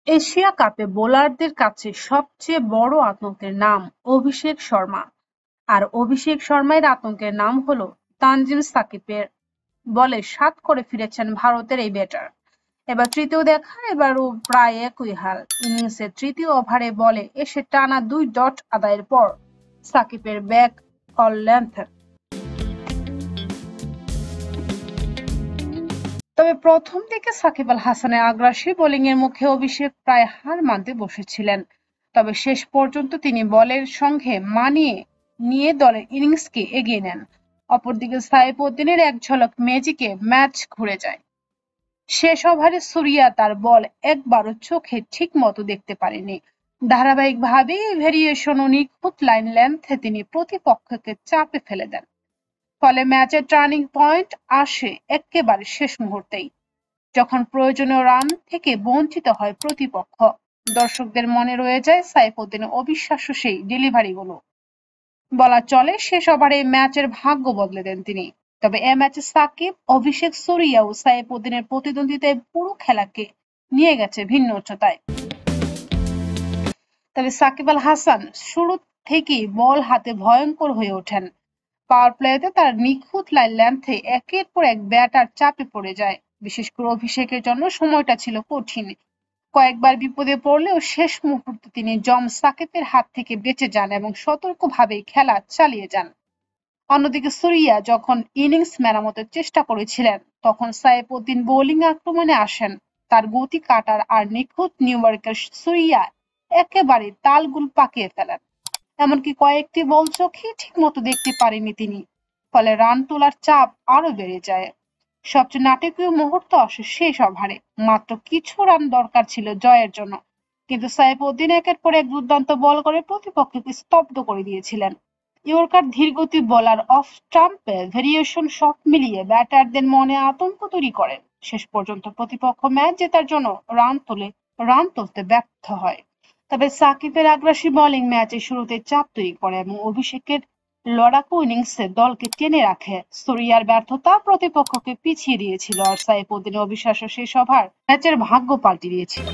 Asia কাপে বোলারদের কাছে সবচেয়ে বড় আতঙ্কের নাম অভিষেক শর্মা। আর অভিষেক শর্মার আতঙ্কের নাম হলো তানজিম সাকিবের বলে ৭ করে ফিরেছেন ভারতের এই ব্যাটার। এবার তৃতীয় দেখা, এবারও প্রায় একই হাল। ইনিংসের তৃতীয় ওভারে বলে এসে টানা ২ ডট আদায়ের পর সাকিবের ব্যাক অল লেন্থ। তবে প্রথম দিকে সাকিব আল হাসানের আগ্রাসী বোলিংয়ের মুখে অভিষেক প্রায় হার মানতে বসেছিলেন। তবে শেষ পর্যন্ত তিনি বলের সঙ্গে মানিয়ে নিয়ে দলের ইনিংসকে এগিয়ে নেন। অপরদিকে সাইফ উদ্দিনের এক ঝলক ম্যাজিকে ম্যাচ ঘুরে যায়। শেষ ওভারে সুরিয়া তার বল একবারও চোখে ঠিক মতো দেখতে পারেনি। ধারাবাহিকভাবেই ভেরিয়েশন ও নিখুঁত লাইন লেন্থে তিনি প্রতিপক্ষকে চাপে ফেলে দেন। ফলে ম্যাচের টার্নিং পয়েন্ট আসে একেবারে শেষ মুহূর্তেই, যখন প্রয়োজনীয় রান থেকে বঞ্চিত হয় প্রতিপক্ষ। দর্শকদের মনে রয়ে যায় সাইফ উদ্দিনের অবিশ্বাস্য সেই ডেলিভারিগুলো। বলা চলে শেষ ওভারে ম্যাচের ভাগ্য বদলে দেন তিনি। তবে এ ম্যাচে সাকিব, অভিষেক, সুরিয়া ও সাইফ উদ্দিনের প্রতিদ্বন্দ্বিতায় পুরো খেলাকে নিয়ে গেছে ভিন্ন উচ্চতায়। তবে সাকিব আল হাসান শুরু থেকেই বল হাতে ভয়ঙ্কর হয়ে ওঠেন। পাওয়ার প্লেতে তার নিখুঁত লাইন লেন্থে একের পর এক ব্যাটার চাপে পড়ে যায়। বিশেষ করে অভিষেকের জন্য সময়টা ছিল কঠিন। কয়েকবার বিপদে পড়লেও শেষ মুহূর্তে তিনি জম সাকিবের হাত থেকে বেঁচে যান এবং সতর্কভাবেই খেলা চালিয়ে যান। অন্যদিকে সুরিয়া যখন ইনিংস মেরামতের চেষ্টা করেছিলেন, তখন সাইফ উদ্দিন বোলিং আক্রমণে আসেন। তার গতি কাটার আর নিখুঁত নিউইয়র্কের সুরিয়া একেবারে তালগুল পাকিয়ে ফেলেন। এমনকি কয়েকটি বল চোখে ঠিক মতো দেখতে পারেনি তিনি। ফলে রান তোলার চাপ আরো বেড়ে যায়। সবচেয়ে নাটকীয় মুহূর্ত আসে শেষ ওভারে। মাত্র কিছু রান দরকার ছিল জয়ের জন্য, কিন্তু সাইফ উদ্দিন একের পর এক দুর্দান্ত বল করে প্রতিপক্ষকে স্তব্ধ করে দিয়েছিলেন। ইয়র্কার, ধীরগতি বোলার, অফ স্টাম্পে ভেরিয়েশন সব মিলিয়ে ব্যাটারদের মনে আতঙ্ক তৈরি করেন। শেষ পর্যন্ত প্রতিপক্ষ ম্যাচ জেতার জন্য রান তুলতে ব্যর্থ হয়। তবে সাকিবের আগ্রাসী বোলিং ম্যাচের শুরুতে চাপ তৈরি করে এবং অভিষেকের লড়াকু ইনিংসে দলকে টেনে রাখে। সুরিয়ার ব্যর্থতা প্রতিপক্ষকে পিছিয়ে দিয়েছিল, আর সাইফ উদ্দিনের অবিশ্বাস্য শেষ ওভার ম্যাচের ভাগ্য পাল্টে দিয়েছিল।